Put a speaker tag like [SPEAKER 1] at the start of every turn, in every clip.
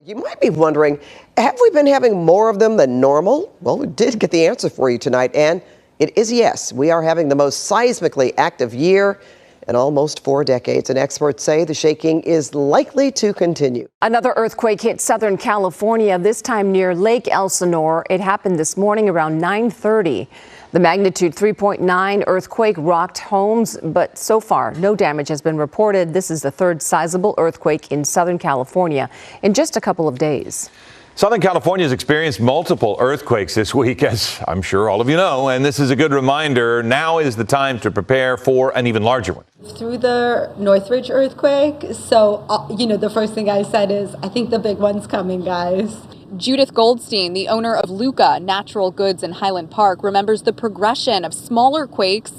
[SPEAKER 1] You might be wondering, have we been having more of them than normal? Well, we did get the answer for you tonight, and it is yes. We are having the most seismically active year in almost 4 decades, and experts say the shaking is likely to continue.
[SPEAKER 2] Another earthquake hit Southern California, this time near Lake Elsinore. It happened this morning around 9:30. The magnitude 3.9 earthquake rocked homes, but so far no damage has been reported. This is the third sizable earthquake in Southern California in just a couple of days.
[SPEAKER 3] Southern California has experienced multiple earthquakes this week, as I'm sure all of you know, and this is a good reminder. Now is the time to prepare for an even larger one.
[SPEAKER 4] Through the Northridge earthquake, so, the first thing I said is, I think the big one's coming, guys.
[SPEAKER 5] Judith Goldstein, the owner of Luca Natural Goods in Highland Park, remembers the progression of smaller quakes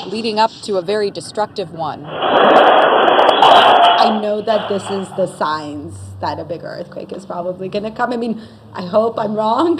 [SPEAKER 5] leading up to a very destructive one.
[SPEAKER 4] I know that this is the signs that a bigger earthquake is probably going to come. I mean, I hope I'm wrong.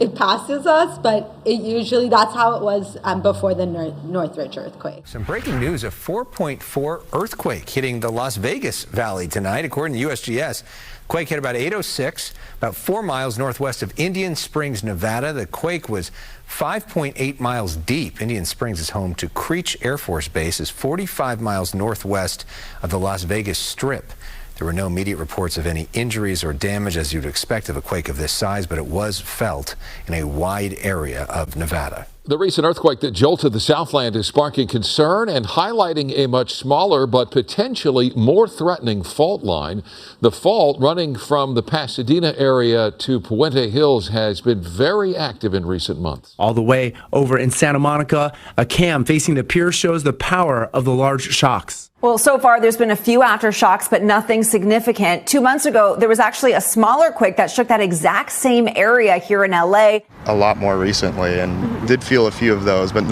[SPEAKER 4] It passes us, but that's how it was before the Northridge earthquake.
[SPEAKER 6] Some breaking news, a 4.4 earthquake hitting the Las Vegas Valley tonight, according to USGS. Quake hit about 8:06, about 4 miles northwest of Indian Springs, Nevada. The quake was 5.8 miles deep. Indian Springs is home to Creech Air Force Base, is 45 miles northwest of the Las Vegas Strip. There were no immediate reports of any injuries or damage, as you'd expect of a quake of this size, but it was felt in a wide area of Nevada.
[SPEAKER 7] The recent earthquake that jolted the Southland is sparking concern and highlighting a much smaller but potentially more threatening fault line. The fault running from the Pasadena area to Puente Hills has been very active in recent months.
[SPEAKER 8] All the way over in Santa Monica, a cam facing the pier shows the power of the large shocks.
[SPEAKER 9] Well, so far there's been a few aftershocks, but nothing significant. 2 months ago, there was actually a smaller quake that shook that exact same area here in LA.
[SPEAKER 10] A lot more recently, and did feel a few of those, but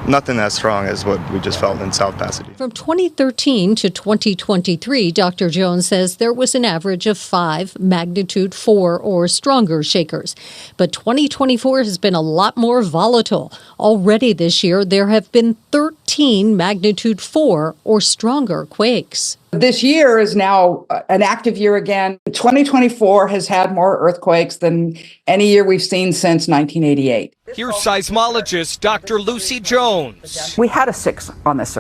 [SPEAKER 10] nothing as strong as what we just felt in South Pasadena.
[SPEAKER 11] From 2013 to 2023, Dr. Jones says there was an average of 5 magnitude 4 or stronger shakers. But 2024 has been a lot more volatile. Already this year, there have been 13 magnitude 4 or stronger quakes.
[SPEAKER 12] This year is now an active year again. 2024 has had more earthquakes than any year we've seen since 1988.
[SPEAKER 13] Here's seismologist Dr. Lucy Jones.
[SPEAKER 12] We had a 6 on this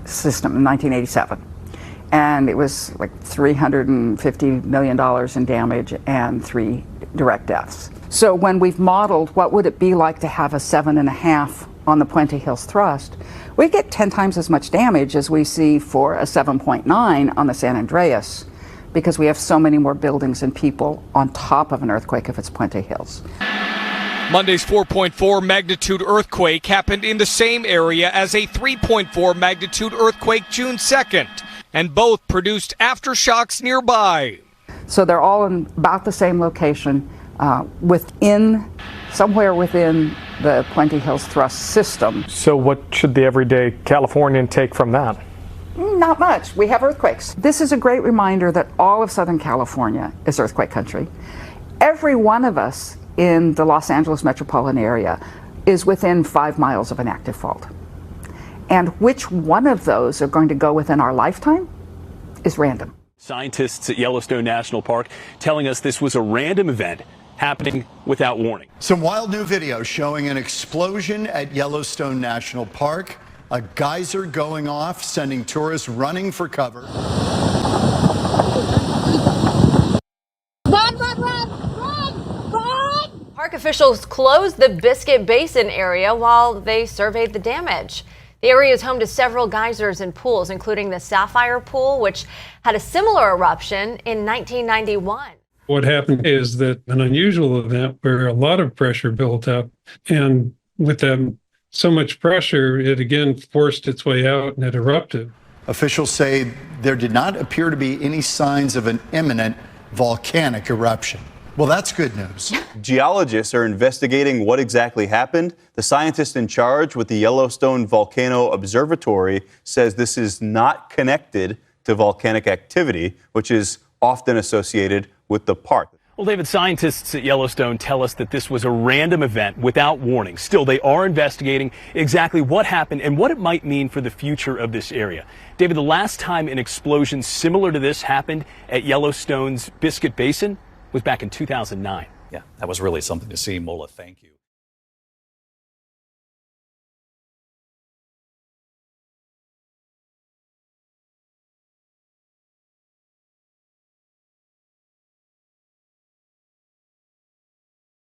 [SPEAKER 12] system in 1987, and it was like $350 million in damage and 3 direct deaths. So when we've modeled what would it be like to have a 7.5 on the Puente Hills thrust, we get 10 times as much damage as we see for a 7.9 on the San Andreas, because we have so many more buildings and people on top of an earthquake if it's Puente Hills.
[SPEAKER 13] Monday's 4.4 magnitude earthquake happened in the same area as a 3.4 magnitude earthquake June 2nd, and both produced aftershocks nearby.
[SPEAKER 12] So they're all in about the same location, somewhere within the Puente Hills thrust system.
[SPEAKER 14] So what should the everyday Californian take from that?
[SPEAKER 12] Not much. We have earthquakes. This is a great reminder that all of Southern California is earthquake country. Every one of us in the Los Angeles metropolitan area is within 5 miles of an active fault. And which one of those are going to go within our lifetime is random.
[SPEAKER 15] Scientists at Yellowstone National Park telling us this was a random event happening without warning.
[SPEAKER 16] Some wild new video showing an explosion at Yellowstone National Park. A geyser going off, sending tourists running for cover.
[SPEAKER 17] Park officials closed the Biscuit Basin area while they surveyed the damage. The area is home to several geysers and pools, including the Sapphire Pool, which had a similar eruption in 1991.
[SPEAKER 18] What happened is that an unusual event where a lot of pressure built up, and with that so much pressure, it again forced its way out and it erupted.
[SPEAKER 16] Officials say there did not appear to be any signs of an imminent volcanic eruption. Well, that's good news.
[SPEAKER 19] Geologists are investigating what exactly happened. The scientist in charge with the Yellowstone Volcano Observatory says this is not connected to volcanic activity, which is often associated with the park.
[SPEAKER 15] Well, David, scientists at Yellowstone tell us that this was a random event without warning. Still, they are investigating exactly what happened and what it might mean for the future of this area. David, the last time an explosion similar to this happened at Yellowstone's Biscuit Basin was back in 2009.
[SPEAKER 20] Yeah, that was really something to see. Mola, thank you.